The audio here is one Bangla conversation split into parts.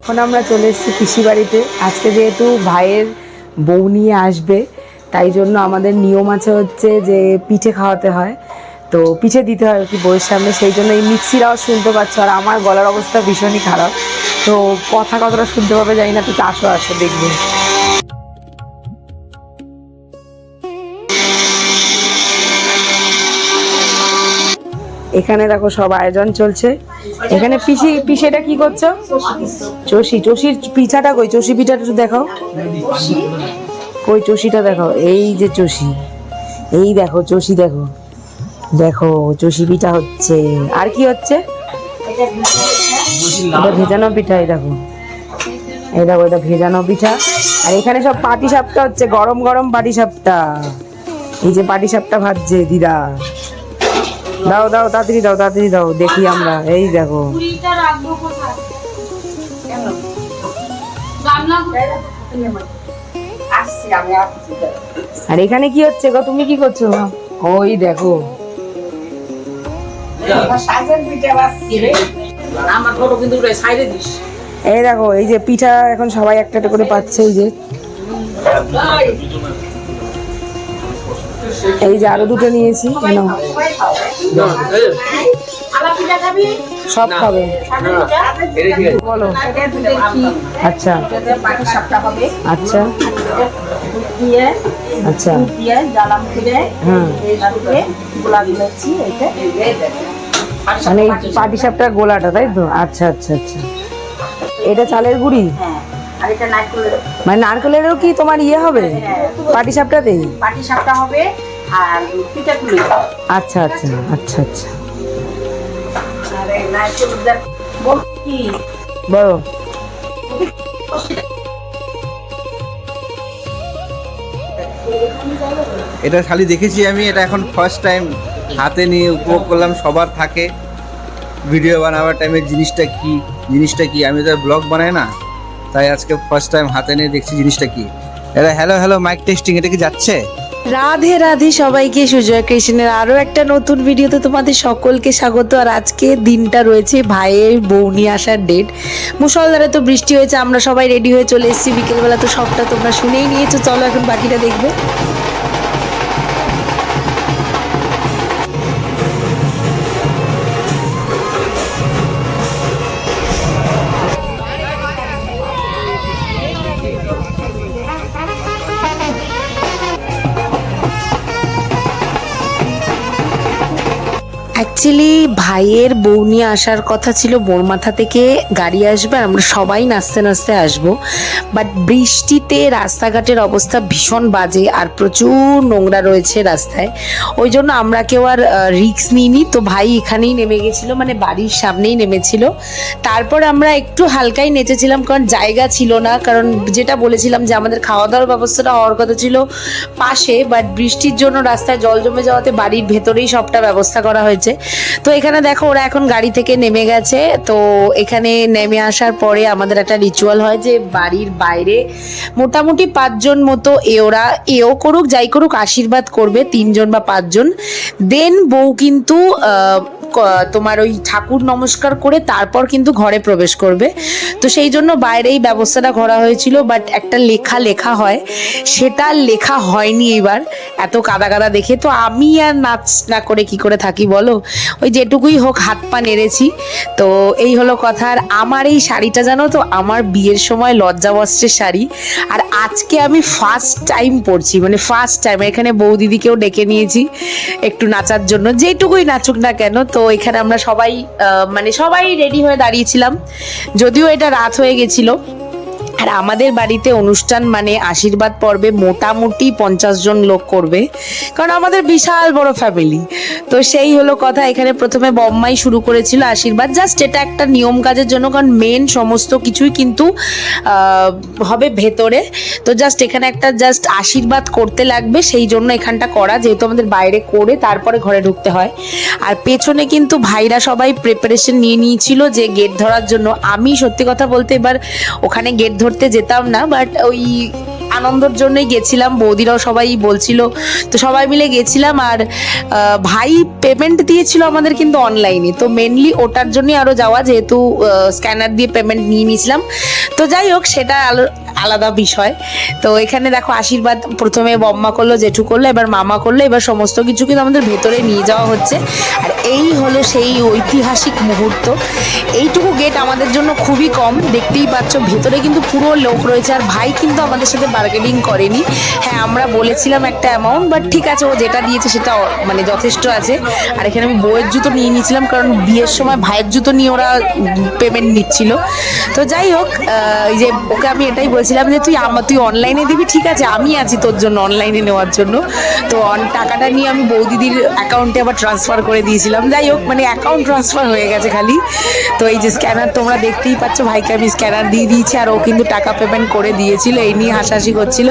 এখন আমরা চলে এসেছি পিসি বাড়িতে। আজকে যেহেতু ভাইয়ের বউ নিয়ে আসবে, তাই জন্য আমাদের নিয়ম আছে হচ্ছে যে পিঠে খাওয়াতে হয়, তো পিঠে দিতে হয় কি বউয়ের সামনে। সেই জন্য এই মিক্সির আওয়াজ শুনতে পাচ্ছ, আর আমার গলার অবস্থা ভীষণই খারাপ, তো কথা কতটা শুনতে পাবে জানি না, তো আসো আসো দেখবে। এখানে দেখো সব আয়োজন চলছে। এখানে পিঠেটা কি করছো? চষির পিঠাটা কই? চষি পিঠাটা একটু দেখাও, কই চষিটা দেখাও। এই যে চষি, এই দেখো চষি, দেখো দেখো চষি পিঠা হচ্ছে। আর কি হচ্ছে? এটা ভেজানো পিঠা। এই দেখো, এই দেখো, এটা ভেজানো পিঠা। আর এখানে সব পাটি সাপটা হচ্ছে, গরম গরম পাটি সাপটা। এই যে পাটি সাপটা ভাজছে দিদা। দাও দাও, তাড়াতাড়ি দাও, তাড়াতাড়ি দাও, দেখি আমরা। এই দেখো, আর এখানে কি হচ্ছে গো? তুমি কি করছো? ওই দেখো, এই দেখো, এই যে পিঠা এখন সবাই একটা একটা করে পাচ্ছে। এই যে আরো দুটো নিয়েছি, সব খাবে বলো। আচ্ছা আচ্ছা আচ্ছা, মানে পাটি সাপটা গোলাটা, তাই তো? আচ্ছা আচ্ছা আচ্ছা, এটা চালের গুঁড়ি, মানে নারকেলেরও কি তোমার ইয়ে হবে পাটি সাপটাতেই? পাটি সাপটা হবে আর পিঠাগুলো। আচ্ছা আচ্ছা আচ্ছা আচ্ছা, বলো। এটা খালি দেখেছি আমি, এটা এখন ফার্স্ট টাইম হাতে নিয়ে উপভোগ করলাম। সবার থাকে ভিডিও বানাবার টাইমে জিনিসটা কি আমি তো ব্লগ বানাই না, তাই আজকে ফার্স্ট টাইম হাতে নিয়ে দেখছি জিনিসটা কি। এটা হ্যালো মাইক টেস্টিং, এটা কি যাচ্ছে? রাধে রাধে সবাইকে, সুজয় কৃষ্ণের আরো একটা নতুন ভিডিওতে তোমাদের সকলকে স্বাগত। আর আজকে দিনটা রয়েছে ভাইয়ের বউ নিয়ে আসার ডেট। মুষলধারে তো বৃষ্টি হয়েছে, আমরা সবাই রেডি হয়ে চলে এসেছি বিকেলবেলা, তো সবটা তোমরা শুনেই নিয়েছো। চলো এখন বাকিটা দেখবে। অ্যাকচুয়ালি ভাইয়ের বউ নিয়ে আসার কথা ছিল, বোরমাথা থেকে গাড়ি আসবে আর আমরা সবাই নাচতে নাচতে আসবো। বাট বৃষ্টিতে রাস্তাঘাটের অবস্থা ভীষণ বাজে আর প্রচুর নোংরা রয়েছে রাস্তায়, ওই জন্য আমরা কেউ আর রিস্ক নিইনি। তো ভাই এখানেই নেমে গেছিলো, মানে বাড়ির সামনেই নেমেছিল। তারপর আমরা একটু হালকাই নেচেছিলাম, কারণ জায়গা ছিল না, কারণ যেটা বলেছিলাম যে আমাদের খাওয়া দাওয়ার ব্যবস্থাটা হওয়ার কথা ছিল পাশে, বাট বৃষ্টির জন্য রাস্তায় জল জমে যাওয়াতে বাড়ির ভেতরেই সবটা ব্যবস্থা করা হয়েছে। তো এখানে দেখো ওরা এখন গাড়ি থেকে নেমে গেছে। তো এখানে নেমে আসার পরে আমাদের একটা রিচুয়াল হয় যে বাড়ির বাইরে মোটামুটি 5 জন মতো ওরা এও করুক যাই করুক আশীর্বাদ করবে, 3 জন বা 5 জন। দেন বউ কিন্তু তোমার ওই ঠাকুর নমস্কার করে তারপর কিন্তু ঘরে প্রবেশ করবে। তো সেই জন্য বাইরে এই ব্যবস্থাটা করা হয়েছিল, বাট একটা লেখা হয়, সেটা লেখা হয়নি এবার, এত কাদা কাদা দেখে। তো আমি আর নাচ না করে কি করে থাকি বলো, ওই যেটুকুই হোক হাত পা নেড়েছি। তো এই হলো কথা। আর আমার এই শাড়িটা জানো তো, আমার বিয়ের সময় লজ্জা বস্ত্রের শাড়ি, আর আজকে আমি ফার্স্ট টাইম পরছি, মানে ফার্স্ট টাইম। এখানে বৌদিদিকেও ডেকে নিয়েছি একটু নাচার জন্য, যেটুকুই নাচুক না কেন। তো এখানে আমরা সবাই মানে সবাই রেডি হয়ে দাঁড়িয়েছিলাম, যদিও এটা রাত হয়ে গেছিল। আর আমাদের বাড়িতে অনুষ্ঠান মানে আশীর্বাদ পর্বে মোটামুটি 50 জন লোক করবে, কারণ আমাদের বিশাল বড় ফ্যামিলি। তো সেই হলো কথা। এখানে প্রথমে বম্মাই শুরু করেছিল আশীর্বাদ, জাস্ট এটা একটা নিয়ম কাজের জন্য, কারণ মেন সমস্ত কিছুই কিন্তু হবে ভেতরে। তো জাস্ট এখানে একটা জাস্ট আশীর্বাদ করতে লাগবে, সেই জন্য এখানটা করা, যেহেতু আমাদের বাইরে করে তারপরে ঘরে ঢুকতে হয়। আর পেছনে কিন্তু ভাইরা সবাই প্রিপারেশন নিয়ে নিয়েছিল যে গেট ধরার জন্য। আমি সত্যি কথা বলতে এবার ওখানে গেট ধরতে যেতাম না, বাট ওই আনন্দের জন্যই গেছিলাম, বৌদিরাও সবাই বলছিল, তো সবাই মিলে গেছিলাম। আর ভাই পেমেন্ট দিয়েছিল আমাদের কিন্তু অনলাইনে, তো মেনলি ওটার জন্যই আরও যাওয়া, যেহেতু স্ক্যানার দিয়ে পেমেন্ট নিয়ে নিয়েছিলাম। তো যাই হোক, সেটা আলাদা বিষয়। তো এখানে দেখো আশীর্বাদ প্রথমে বম্মা করলো, জেঠু করলো, এবার মামা করলো, এবার সমস্ত কিছু কিন্তু আমাদের ভেতরে নিয়ে যাওয়া হচ্ছে। আর এই হলো সেই ঐতিহাসিক মুহূর্ত। এইটুকু গেট আমাদের জন্য খুবই কম, দেখতেই পাচ্ছ ভেতরে কিন্তু পুরো লোক রয়েছে। আর ভাই কিন্তু আমাদের সাথে বার্গেনিং করেনি। হ্যাঁ, আমরা বলেছিলাম একটা অ্যামাউন্ট, বাট ঠিক আছে, ও যেটা দিয়েছে সেটা মানে যথেষ্ট আছে। আর এখানে আমি বউয়ের জুতো নিয়ে নিয়েছিলাম, কারণ বিয়ের সময় ভাইয়ের জুতো নিয়ে ওরা পেমেন্ট নিচ্ছিল। তো যাই হোক, এই যে ওকে আমি এটাই বলছিলাম যে তুই অনলাইনে দিবি, ঠিক আছে, আমি আছি তোর জন্য অনলাইনে নেওয়ার জন্য। তো টাকাটা নিয়ে আমি বৌদিদির অ্যাকাউন্টে আবার ট্রান্সফার করে দিয়েছিলাম। যাই হোক, মানে অ্যাকাউন্ট ট্রান্সফার হয়ে গেছে খালি। তো এই যে স্ক্যানার তোমরা দেখতেই পাচ্ছ, ভাইকে আমি স্ক্যানার দিয়ে দিয়েছি, আর ও কিন্তু টাকা পেমেন্ট করে দিয়েছিল। এই নিয়ে হাসাহাসি করছিল।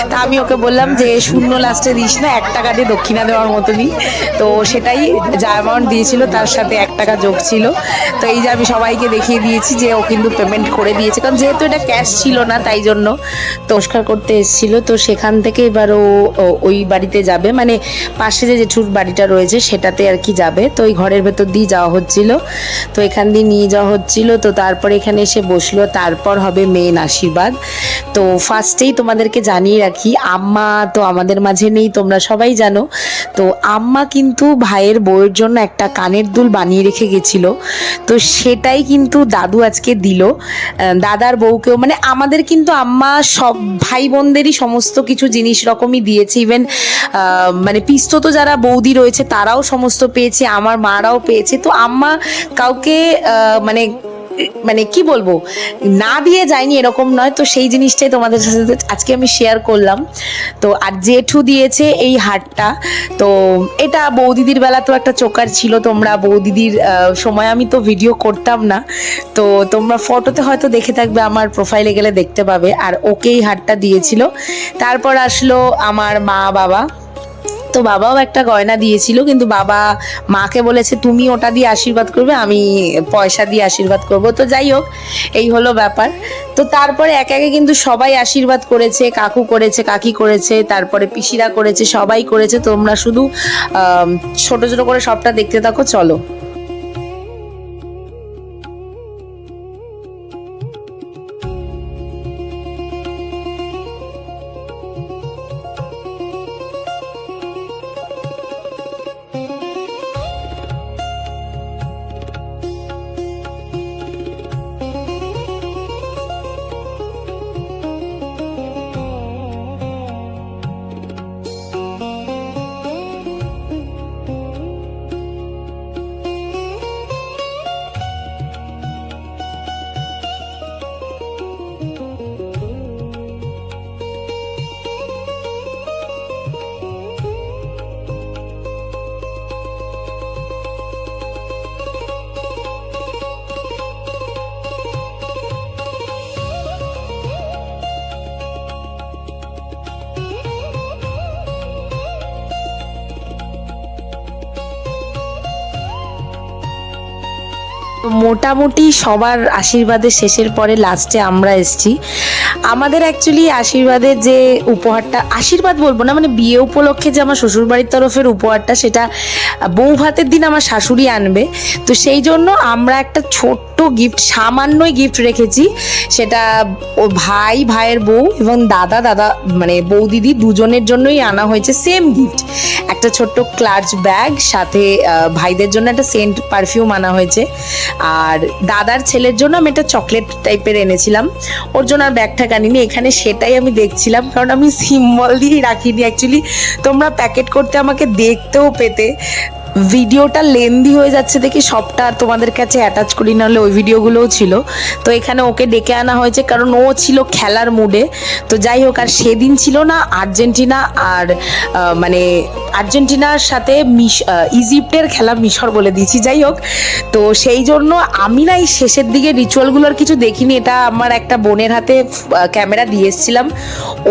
তা আমি ওকে বললাম যে শূন্য লাস্টে দিস না, 1 টাকা দিয়ে দক্ষিণা দেওয়ার মতনই। তো সেটাই, যা অ্যামাউন্ট দিয়েছিল তার সাথে 1 টাকা যোগ ছিল। তো এই যে আমি সবাইকে দেখিয়ে দিয়েছি যে ও কিন্তু পেমেন্ট করে দিয়েছে, কারণ যেহেতু এটা ক্যাশ ছিল না তাই জন্য। নমস্কার করতে এসেছিল, তো সেখান থেকে এবার ও ওই বাড়িতে যাবে, মানে পাশে যে জেঠুর বাড়িটা রয়েছে সেটাতে আর কি যাবে। তো ওই ঘরের ভেতর দিয়ে যাওয়া হচ্ছিল, তো এখান দিয়ে নিয়ে যাওয়া হচ্ছিল। তো তারপরে এখানে এসে বসলো, তারপর হবে মেন আশীর্বাদ। তো ফার্স্টেই তোমাদেরকে জানিয়ে রাখি, আম্মা তো আমাদের মাঝে নেই, তোমরা সবাই জানো। তো আম্মা কিন্তু ভাইয়ের বউয়ের জন্য একটা কানের দুল বানিয়ে রেখে গেছিল, তো সেটাই কিন্তু দাদু আজকে দিল দাদার বউকেও। মানে আমাদের কিন্তু আম্মা সব ভাই বোনদেরই সমস্ত কিছু জিনিস রকমই দিয়েছে, ইভেন মানে পিস্তত যারা বৌদি রয়েছে তারাও সমস্ত পেয়েছে, আমার মারাও পেয়েছে। তো আম্মা কাউকে মানে মানে কি বলবো, না দিয়ে যায়নি এরকম নয়। তো সেই জিনিসটাই তোমাদের সাথে আজকে আমি শেয়ার করলাম। তো আর জেঠু দিয়েছে এই হারটা, তো এটা বৌদিদির বেলা তো একটা চোকার ছিল, তোমরা বৌদিদির সময় আমি তো ভিডিও করতাম না, তো তোমরা ফটোতে হয়তো দেখে থাকবে, আমার প্রোফাইলে গেলে দেখতে পাবে। আর ওকে এই হারটা দিয়েছিল। তারপর আসলো আমার মা বাবা, তো বাবাও একটা গয়না দিয়েছিল, কিন্তু বাবা মাকে বলেছে তুমি ওটা দিয়ে আশীর্বাদ করবে, আমি পয়সা দিয়ে আশীর্বাদ করব। তো যাই হোক, এই হলো ব্যাপার। তো তারপরে একে একে কিন্তু সবাই আশীর্বাদ করেছে, কাকু করেছে, কাকি করেছে, তারপরে পিসিরা করেছে, সবাই করেছে। তোমরা শুধু ছোট ছোট করে সবটা দেখতে থাকো, চলো। মোটামুটি সবার আশীর্বাদের শেষের পরে লাস্টে আমরা এসছি। আমাদের অ্যাকচুয়ালি আশীর্বাদের যে উপহারটা, আশীর্বাদ বলবো না, মানে বিয়ে উপলক্ষে যে আমার শ্বশুরবাড়ির তরফের উপহারটা, সেটা বউ ভাতের দিন আমার শাশুড়ি আনবে। তো সেই জন্য আমরা একটা ছোট্ট গিফট, সামান্যই গিফট রেখেছি। সেটা ও ভাইয়ের বউ এবং দাদা মানে বৌদিদি দুজনের জন্যই আনা হয়েছে সেম গিফট। একটা ছোট্ট ক্লাচ ব্যাগ, সাথে ভাইদের জন্য একটা সেন্ট পারফিউম আনা হয়েছে। আর দাদার ছেলের জন্য আমি একটা চকলেট টাইপের এনেছিলাম, ওর জন্য আর ব্যাগ ঠ্যাগ আনিনি। এখানে সেটাই আমি দেখছিলাম, কারণ আমি সিম্বল দিয়ে রাখিনি অ্যাকচুয়ালি। তোমরা প্যাকেট করতে আমাকে দেখতেও পেতে, ভিডিওটা লেন্দি হয়ে যাচ্ছে দেখি সবটা তোমাদের কাছে অ্যাটাচ করি, নাহলে ওই ভিডিওগুলোও ছিল। তো এখানে ওকে ডেকে আনা হয়েছে, কারণ ও ছিল খেলার মুডে। তো যাই হোক, আর সেদিন ছিল না আর্জেন্টিনা, আর মানে আর্জেন্টিনার সাথে ইজিপ্টের খেলা, মিশর বলে দিয়েছি। যাই হোক, তো সেই জন্য আমি না এই শেষের দিকে রিচুয়ালগুলোর কিছু দেখিনি। এটা আমার একটা বোনের হাতে ক্যামেরা দিয়ে এসেছিলাম,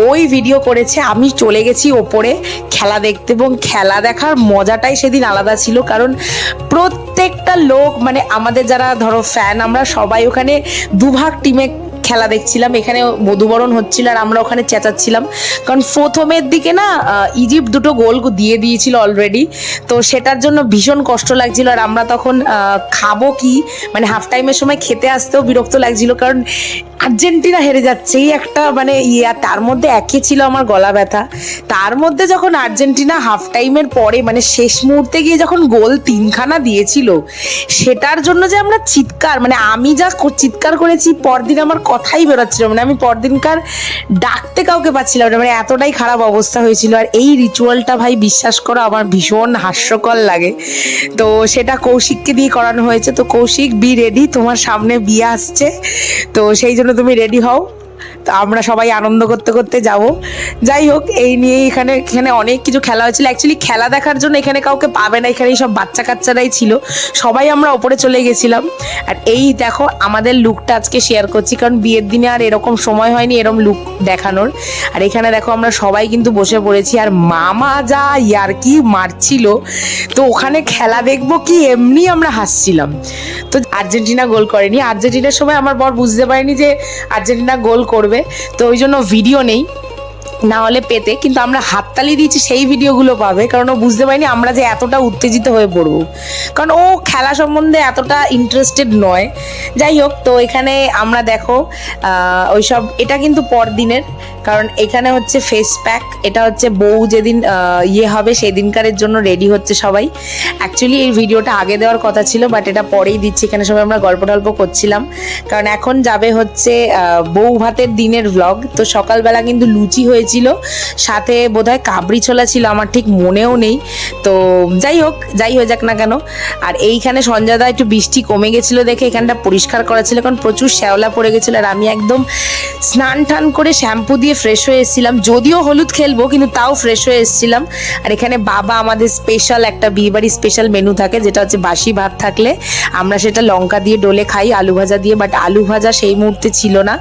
ওই ভিডিও করেছে। আমি চলে গেছি ওপরে খেলা দেখতে, এবং খেলা দেখার মজাটাই সেদিন আলাদা ছিল, কারণ প্রত্যেকটা লোক, মানে আমাদের যারা ধরো ফ্যান, আমরা সবাই ওখানে দুভাগ টিমে খেলা দেখছিলাম, এখানে বধুবরণ হচ্ছিল আর আমরা ওখানে চেঁচাচ্ছিলাম, কারণ প্রথমের দিকে না ইজিপ্ট দুটো গোল দিয়ে দিয়েছিল অলরেডি, তো সেটার জন্য ভীষণ কষ্ট লাগছিল। আর আমরা তখন খাবো কি, মানে হাফ টাইমের সময় খেতে আসতেও বিরক্ত লাগছিল, কারণ আর্জেন্টিনা হেরে যাচ্ছে এই একটা মানে আর তার মধ্যে একে ছিল আমার গলা ব্যথা। তার মধ্যে যখন আর্জেন্টিনা হাফ টাইমের পরে মানে শেষ মুহূর্তে গিয়ে যখন গোল 3খানা দিয়েছিল, সেটার জন্য যে আমরা চিৎকার, মানে আমি যা চিৎকার করেছি পরদিন আমার কথাই বেরোচ্ছিল, মানে আমি পরদিনকার ডাকতে কাউকে পাচ্ছিলাম না, মানে এতটাই খারাপ অবস্থা হয়েছিল। আর এই রিচুয়ালটা ভাই বিশ্বাস করো আমার ভীষণ হাস্যকর লাগে। তো সেটা কৌশিককে দিয়ে করানো হয়েছে। তো কৌশিক, বি রেডি, তোমার সামনে বিয়ে আসছে, তো সেই জন্য তুমি রেডি হও। তো আমরা সবাই আনন্দ করতে করতে যাব। যাই হোক, এই নিয়ে এখানে এখানে অনেক কিছু খেলা হয়েছিল। অ্যাকচুয়ালি খেলা দেখার জন্য এখানে কাউকে পাবে না, এখানে সব বাচ্চা কাচ্চারাই ছিল, সবাই আমরা ওপরে চলে গেছিলাম। আর এই দেখো আমাদের লুকটা আজকে শেয়ার করছি, কারণ বিয়ের দিনে আর এরকম সময় হয়নি এরকম লুক দেখানোর। আর এখানে দেখো আমরা সবাই কিন্তু বসে পড়েছি, আর মামা যা ইয়ার্কি মারছিল, তো ওখানে খেলা দেখবো কি এমনি আমরা হাসছিলাম। তো আর্জেন্টিনা গোল করেনি, আর্জেন্টিনার সময় আমার বর বুঝতে পারেনি যে আর্জেন্টিনা গোল করবে, তো ওই জন্য ভিডিও নেই, না হলে পেতে, কিন্তু আমরা হাততালি দিয়েছি সেই ভিডিওগুলো পাবে, কারণ ও বুঝতে পারিনি আমরা যে এতটা উত্তেজিত হয়ে পড়বো, কারণ ও খেলা সম্বন্ধে এতটা ইন্টারেস্টেড নয়। যাই হোক, তো এখানে আমরা দেখো ওইসব, এটা কিন্তু পরদিনের, কারণ এখানে হচ্ছে ফেস প্যাক, এটা হচ্ছে বউ যেদিন ইয়ে হবে সেই দিনকারের জন্য রেডি হচ্ছে সবাই। অ্যাকচুয়ালি এই ভিডিওটা আগে দেওয়ার কথা ছিল, বাট এটা পরেই দিচ্ছি, এখানে সবাই আমরা গল্প টল্প করছিলাম, কারণ এখন যাবে হচ্ছে বউ ভাতের দিনের ব্লগ। তো সকালবেলা কিন্তু লুচি হয়েছিল, সাথে বোধহয় কাবড়ি ছোলা ছিল, আমার ঠিক মনেও নেই। তো যাই হোক, যাই হয়ে যাক না কেন। আর এইখানে সঞ্জয়দা একটু বৃষ্টি কমে গেছিল দেখে এখানটা পরিষ্কার করা ছিল, কারণ প্রচুর শ্যাওলা পড়ে গেছিলো। আর আমি একদম স্নান টান করে শ্যাম্পু দিয়ে ফ্রেশ হয়ে এসেছিলাম, যদিও হলুদ খেলবো কিন্তু তাও ফ্রেশ হয়ে এসেছিলাম। আর এখানে বাবা আমাদের স্পেশাল একটা বিয়েবাড়ির স্পেশাল মেনু থাকে, যেটা হচ্ছে বাসি ভাত থাকলে আমরা সেটা লঙ্কা দিয়ে ডলে খাই, আলু ভাজা দিয়ে, বাট আলু ভাজা সেই মুহূর্তে ছিল না,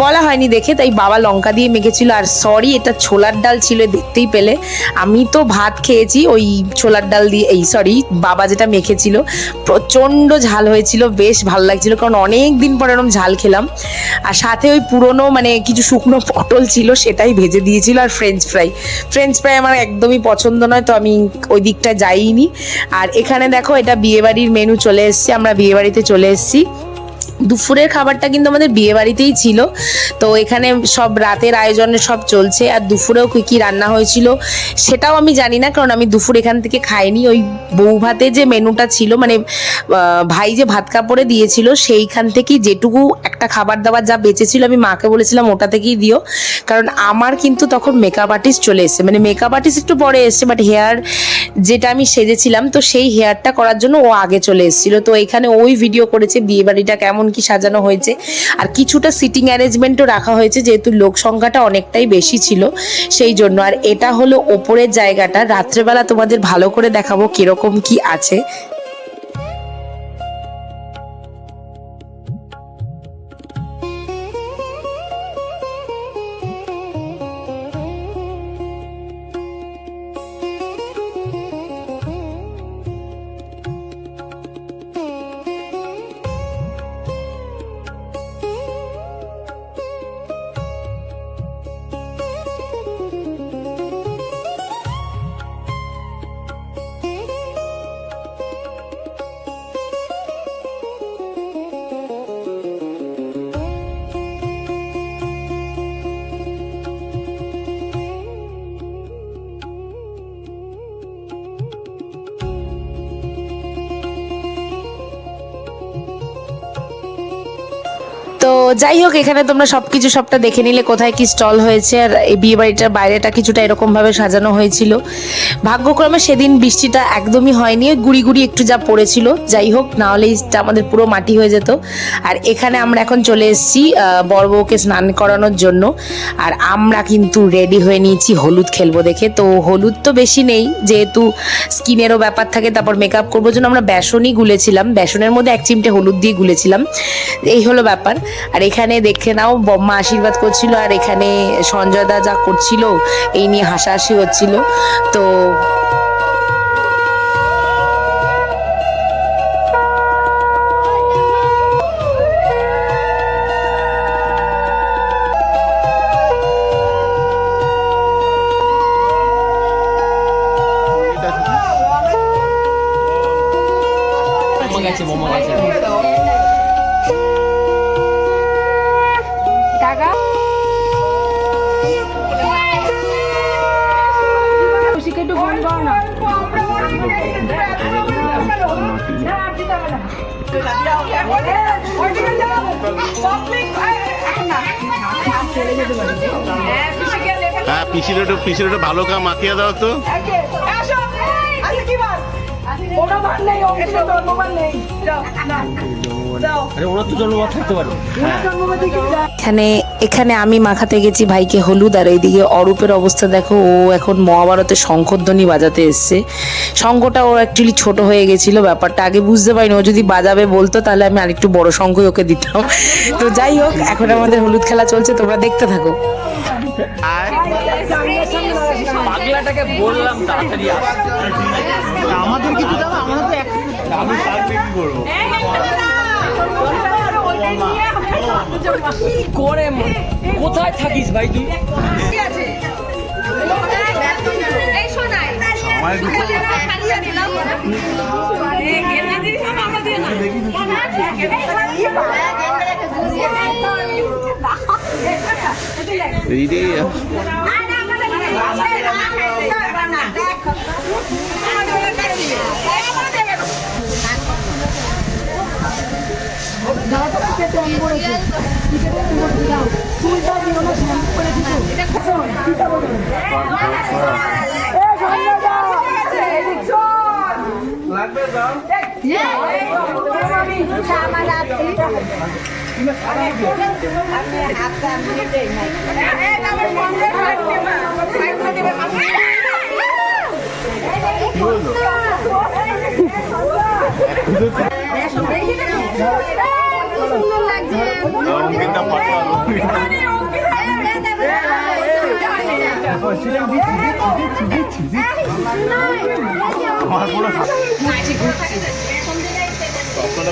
বলা হয়নি দেখে, তাই বাবা লঙ্কা দিয়ে মেখেছিল। আর সরি, এটা ছোলার ডাল ছিল, দেখতেই পেলে। আমি তো ভাত খেয়েছি ওই ছোলার ডাল দিয়ে, এই সরি বাবা যেটা মেখেছিল, প্রচণ্ড ঝাল হয়েছিল, বেশ ভালো লাগছিল, কারণ অনেক দিন পর এরকম ঝাল খেলাম। আর সাথে ওই পুরনো মানে কিছু শুকনো পটল ছিল, সেটাই ভেজে দিয়েছিল। আর ফ্রেঞ্চ ফ্রাই আমার একদমই পছন্দ নয়, তো আমি ওই দিকটা যাইনি। আর এখানে দেখো এটা বিয়েবাড়ির মেনু চলে এসছে, আমরা বিয়েবাড়িতে চলে এসেছি। দুপুরের খাবারটা কিন্তু আমাদের বিয়ে বাড়িতেই ছিল, তো এখানে সব রাতের আয়োজনে সব চলছে। আর দুপুরেও কী কী রান্না হয়েছিল সেটাও আমি জানি না, কারণ আমি দুপুর এখান থেকে খাইনি। ওই বউ ভাতে যে মেনুটা ছিল, মানে ভাই যে ভাত কাপড়ে দিয়েছিল সেইখান থেকেই যেটুকু একটা খাবার দাবার যা বেঁচেছিল, আমি মাকে বলেছিলাম ওটা থেকেই দিও, কারণ আমার কিন্তু তখন মেকআপ আর্টিস্ট চলে এসছে, মানে মেকআপ আর্টিস্ট একটু পরে এসছে, বাট হেয়ার যেটা আমি সেজেছিলাম, তো সেই হেয়ারটা করার জন্য ও আগে চলে এসেছিলো। তো এখানে ওই ভিডিও করেছে বিয়ে বাড়িটা কেমন কি সাজানো হয়েছে। আর কিছুটা সিটিং অ্যারেঞ্জমেন্টও রাখা হয়েছে, যেহেতু লোক সংখ্যাটা অনেকটাই বেশি ছিল সেই জন্য। আর এটা হলো ওপরের জায়গাটা, রাত্রেবেলা তোমাদের ভালো করে দেখাবো কিরকম কি আছে। তো যাই হোক, এখানে তোমরা সবকিছু সবটা দেখে নিলে কোথায় কি স্টল হয়েছে। আর এই বিয়ে বাড়িটার বাইরেটা কিছুটা এরকম ভাবে সাজানো হয়েছিল। ভাগ্যক্রমে সেদিন বৃষ্টিটা একদমই হয়নি, গুড়ি গুড়ি একটু যা পড়েছিল, যাই হোক, না হলে আমাদের পুরো মাটি হয়ে যেত। আর এখানে আমরা এখন চলে এসেছি বর বউকে স্নান করানোর জন্য। আর আমরা কিন্তু রেডি হয়ে নিয়েছি হলুদ খেলবো দেখে। তো হলুদ তো বেশি নেই, যেহেতু স্কিনেরও ব্যাপার থাকে, তারপর মেকআপ করবো জন্য আমরা বেসনই গুলেছিলাম, বেসনের মধ্যে 1 চিমটে হলুদ দিয়ে গুলেছিলাম, এই হলো ব্যাপার। আর এখানে দেখে নাও বম্মা আশীর্বাদ করছিল, আর এখানে সঞ্জয় দা যা করছিল এই নিয়ে হাসাহাসি হচ্ছিল। তো হ্যাঁ, পিসির একটু ভালো কাম মাখিয়ে দাও তো। এখানে আমি মাখাতে গেছি ভাইকে হলুদ, আর এইদিকে অরূপের অবস্থা দেখো, ও এখন মহাভারতের শঙ্খধ্বনি বাজাতে এসছে। শঙ্খটা ওর অ্যাকচুয়ালি ছোট হয়ে গেছিল, ব্যাপারটা আগে বুঝতে পারিনি। ও যদি বাজাবে বলতো তাহলে আমি আরেকটু বড় শঙ্খই ওকে দিতাম। তো যাই হোক, এখন আমাদের হলুদ খেলা চলছে, তোমরা দেখতে থাকো। পাগলাটাকে বললাম তাড়াতাড়ি আমাদের কিছু দাও, আমরা তো আমি থাকলে কি করবো? কি করে কোথায় থাকিস ভাই তুই?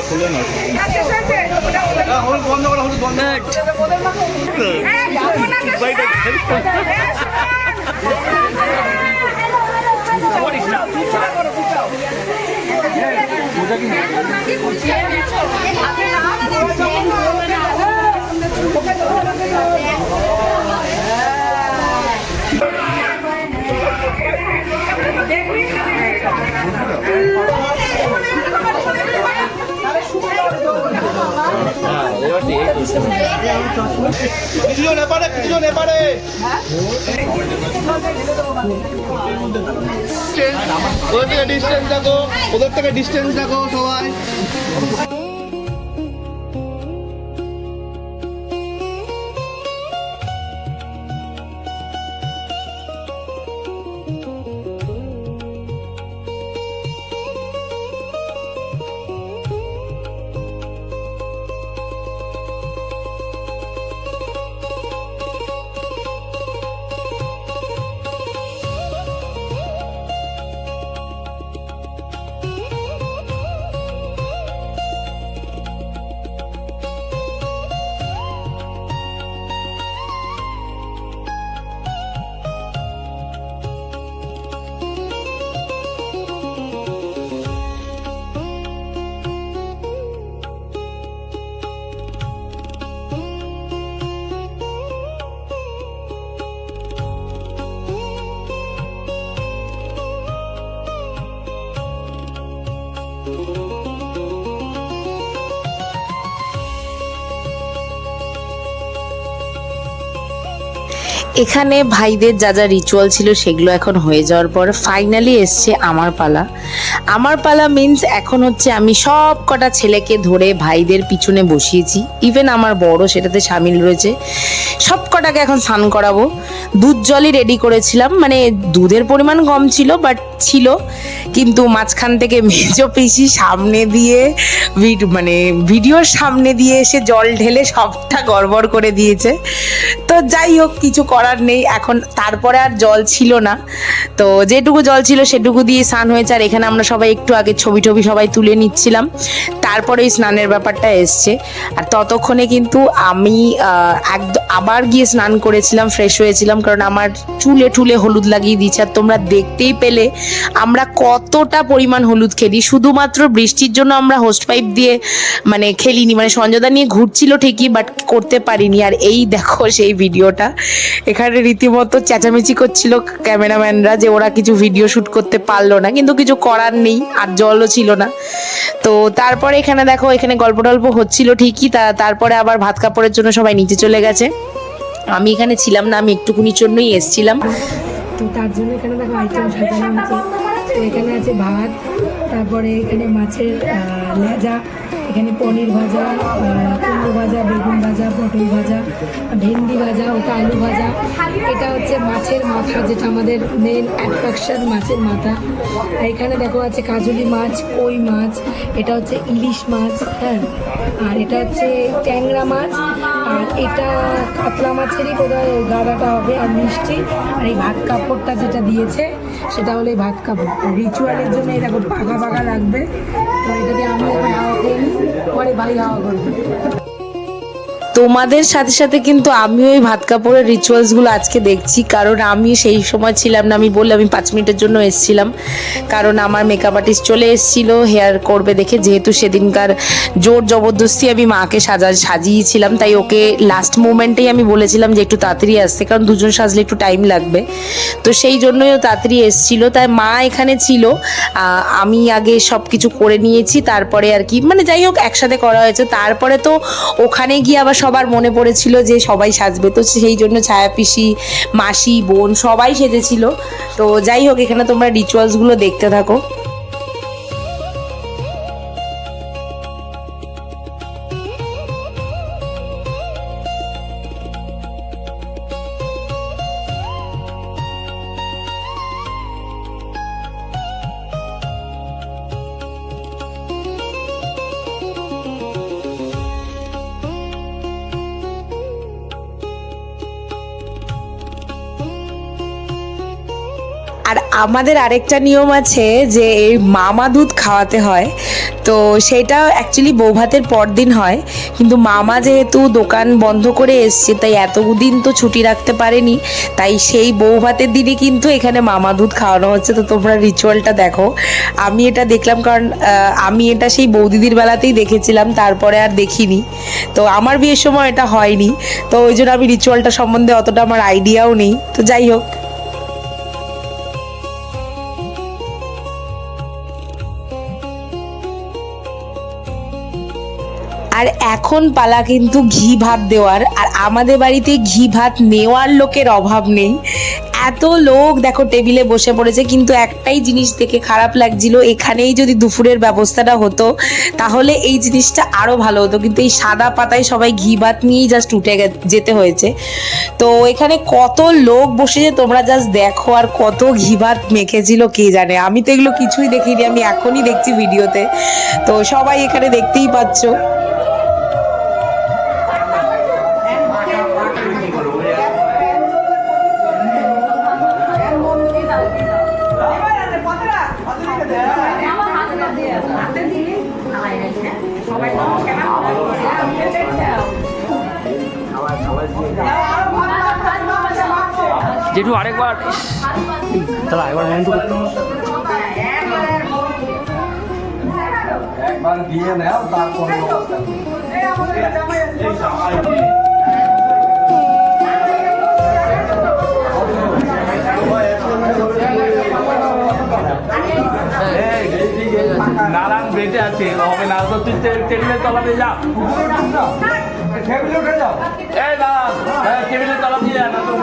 খুলে না বন্ধ করা, হলুদ বন্ধ। ওদের থেকে ডিস্টেন্স রাখো, ওদের থেকে ডিস্টেন্স রাখো সবাই। এখানে ভাইদের যা যা রিচুয়াল ছিল সেগুলো এখন হয়ে যাওয়ার পর ফাইনালি এসছে আমার পালা। আমার পালা মিন্স এখন হচ্ছে আমি সব কটা ছেলেকে ধরে ভাইদের পিছনে বসিয়েছি, ইভেন আমার বড় সেটাতে সামিল রয়েছে। সব কটাকে এখন স্নান করাবো। দুধ জলই রেডি করেছিলাম, মানে দুধের পরিমাণ কম ছিল বাট ছিল, কিন্তু মাঝখান থেকে মেজো পিসি সামনে দিয়ে মানে ভিডিওর সামনে দিয়ে এসে জল ঢেলে সবটা গড়বড় করে দিয়েছে। তো যাই হোক, কিছু করার নেই। এখন তারপরে আর জল ছিল না, তো যেটুকু জল ছিল সেটুকু দিয়ে স্নান হয়েছে। আর এখানে আমরা সবাই একটু আগে ছবি সবাই তুলে নিচ্ছিলাম, তারপরে এই স্নানের ব্যাপারটা এসছে। আর ততক্ষণে কিন্তু আমি আবার গিয়ে স্নান করেছিলাম, ফ্রেশ হয়েছিলাম, কারণ আমার চুলে টুলে হলুদ লাগিয়ে দিয়েছে। আর তোমরা দেখতেই পেলে আমরা কতটা পরিমাণ হলুদ খেলি। শুধুমাত্র বৃষ্টির জন্য আমরা হোস্ট পাইপ দিয়ে মানে খেলিনি, মানে সঞ্জয়দা নিয়ে ঘুরছিল ঠিকই, বাট করতে পারিনি। আর এই দেখো সেই ভিডিওটা, এখানে রীতিমতো চেঁচামেচি করছিল ক্যামেরাম্যানরা যে ওরা কিছু ভিডিও শ্যুট করতে পারলো না, কিন্তু কিছু করার নেই, আর জলও ছিল না। তো তারপরে এখানে দেখো এখানে গল্প টল্প হচ্ছিল ঠিকই, তারপরে আবার ভাত কাপড়ের জন্য সবাই নিচে চলে গেছে। আমি এখানে ছিলাম না, আমি একটুকুনির জন্যই এসছিলাম। তো তার জন্য এখানে দেখো আইটেম সাজানো আছে। তো এখানে আছে ভাত, তারপরে এখানে মাছের লেজা, এখানে পনির ভাজা, কুমড়ো ভাজা, বেগুন ভাজা, পটল ভাজা, ভেন্ডি ভাজা, ওটা আলু ভাজা, এটা হচ্ছে মাছের মাথা, যেটা আমাদের মেন অ্যাট্রাকশন, মাছের মাথা। আর এখানে দেখো আছে কাজলি মাছ, কই মাছ, এটা হচ্ছে ইলিশ মাছ, হ্যাঁ, আর এটা হচ্ছে ট্যাংরা মাছ, আর এটা কাতলা মাছেরই বোধহয় গাড়াটা হবে, আর মিষ্টি। আর এই ভাত কাপড়টা যেটা দিয়েছে সেটা হলো এই ভাত কাপড়, রিচুয়ালের জন্য এটা পাকা পাকা রাখবে। তো এটা দিয়ে আমি এখন হাওয়া করি, পরে ভাই হাওয়া করবে। তোমাদের সাথে সাথে কিন্তু আমিও এই ভাত কাপড়ের রিচুয়ালসগুলো আজকে দেখছি, কারণ আমি সেই সময় ছিলাম না। আমি বললাম আমি 5 মিনিটের জন্য এসেছিলাম, কারণ আমার মেকআপ আর্টিস্ট চলে এসেছিল হেয়ার করবে দেখে। যেহেতু সেদিনকার জোর জবরদস্তি আমি মাকে সাজিয়েছিলাম, তাই ওকে লাস্ট মোমেন্টেই আমি বলেছিলাম যে একটু তাড়াতাড়ি আসতে, কারণ দুজন সাজলে একটু টাইম লাগবে। তো সেই জন্যই ও তাড়াতাড়ি এসেছিল, তাই মা এখানে ছিল। আমি আগে সব কিছু করে নিয়েছি, তারপরে আর কি মানে যাই হোক একসাথে করা হয়েছে। তারপরে তো ওখানে গিয়ে আবার সবার মনে পড়েছিল যে সবাই সাজবে, তো সেই জন্য ছায়া পিসি, মাসি, বোন সবাই সেজেছিল। তো যাই হোক এখানে তোমরা রিচুয়ালসগুলো দেখতে থাকো। আর আমাদের আরেকটা নিয়ম আছে যে এই মামা দুধ খাওয়াতে হয়। তো সেটা অ্যাকচুয়ালি বৌভাতের পরদিন হয়, কিন্তু মামা যেহেতু দোকান বন্ধ করে এসছে তাই এতদিন তো ছুটি রাখতে পারেনি, তাই সেই বৌভাতের দিনই কিন্তু এখানে মামা দুধ খাওয়ানো হচ্ছে। তো তোমরা রিচুয়ালটা দেখো। আমি এটা দেখলাম কারণ আমি এটা সেই বৌদিদির বেলাতেই দেখেছিলাম, তারপরে আর দেখিনি। তো আমার বিয়ের সময় এটা হয়নি, তো ওই জন্য আমি রিচুয়ালটা সম্বন্ধে অতটা আমার আইডিয়াও নেই। তো যাই হোক, আর এখন পালা কিন্তু ঘি ভাত দেওয়ার। আর আমাদের বাড়িতে ঘি ভাত নেওয়ার লোকের অভাব নেই, এত লোক দেখো টেবিলে বসে পড়েছে। কিন্তু একটাই জিনিস দেখে খারাপ লাগছিল, এখানেই যদি দুপুরের ব্যবস্থাটা হতো তাহলে এই জিনিসটা আরও ভালো হতো, কিন্তু এই সাদা পাতায় সবাই ঘি ভাত নিয়েই জাস্ট উঠে যেতে হয়েছে। তো এখানে কত লোক বসেছে তোমরা জাস্ট দেখো, আর কত ঘি ভাত মেখেছিল কে জানে। আমি তো এগুলো কিছুই দেখিনি, আমি এখনই দেখছি ভিডিওতে। তো সবাই এখানে দেখতেই পাচ্ছ। জেঠু আরেকবার দাদা একবার মন তো একবার দিয়ে নাও, তারপরে নারায়ণ বেঁচে আছে, হবে না তো তুই টেবিলের তলাতে যা, টেবিলে উঠে যাও। এই না টেবিলের তলাতে যা, না তো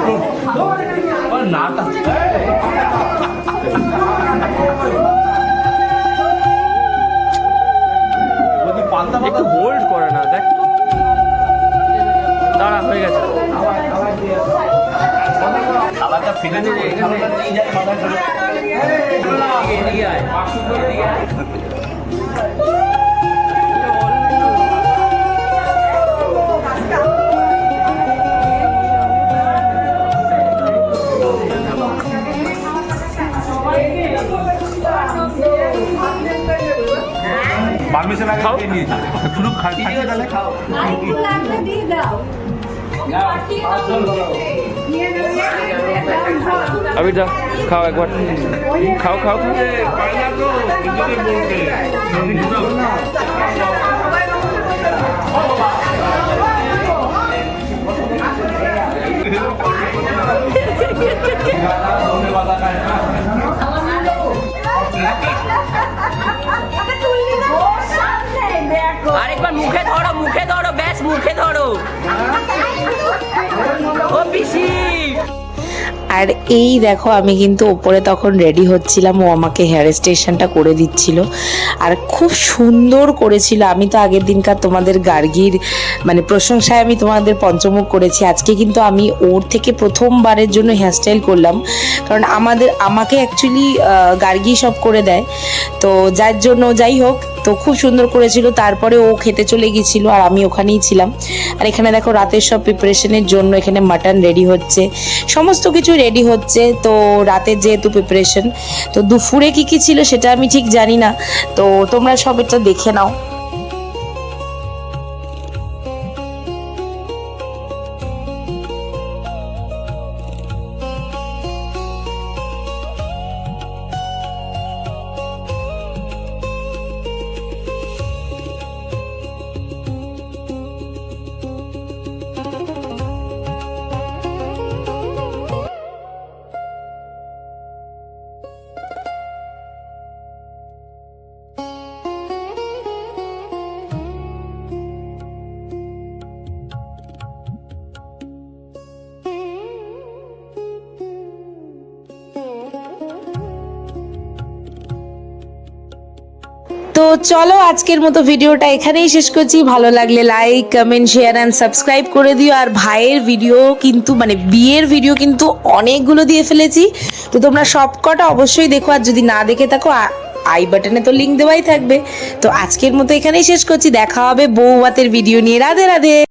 নাটা একটু হোল্ড করে না, দেখ তো দাঁড়া হয়ে গেছে। খাবারটা ফেলে দিয়ে এখানে নিয়ে যায়, মাথায় ধরে এদিকে আয়, এদিকে আয়। পারমিশন আগে খেয়ে নিয়েছি, শুধু খাচ্ছি তাহলে খাও। আবির যা খাও একবার, খাও খাও খাও। আর এই দেখো আমি কিন্তু ওপরে তখন রেডি হচ্ছিলাম, ও আমাকে হেয়ার স্টেশনটা করে দিচ্ছিল আর খুব সুন্দর করেছিল। আমি তো আগের দিনকার তোমাদের গার্গীর মানে প্রশংসায় আমি তোমাদের পঞ্চমুখ করেছি, আজকে কিন্তু আমি ওর থেকে প্রথমবারের জন্য হেয়ারস্টাইল করলাম, কারণ আমাকে অ্যাকচুয়ালি গার্গী সব করে দেয়, তো যার জন্য যাই হোক, তো খুব সুন্দর করেছিল। তারপরে ও খেতে চলে গিয়েছিল আর আমি ওখানেই ছিলাম। আর এখানে দেখো রাতের সব প্রিপারেশনের জন্য এখানে মাটন রেডি হচ্ছে, সমস্ত কিছু রেডি হচ্ছে। তো রাতের যেহেতু প্রিপারেশন, তো দুপুরে কি কি ছিল সেটা আমি ঠিক জানি না, তো তোমরা সব এটা দেখে নাও। তো চলো আজকের মতো ভিডিওটা এখানেই শেষ করছি। ভালো লাগলে like, comment, share and subscribe করে দিও। আর ভাইয়ের ভিডিও কিন্তু মানে বিয়ের ভিডিও কিন্তু অনেকগুলো দিয়ে ফেলেছি, তো তোমরা সব কটা অবশ্যই দেখো। আর যদি না দেখে থাকো আই বাটনে তো লিঙ্ক দেওয়াই থাকবে। তো আজকের মতো এখানেই শেষ করছি, দেখা হবে বউ ভাতের ভিডিও নিয়ে। রাধে রাধে।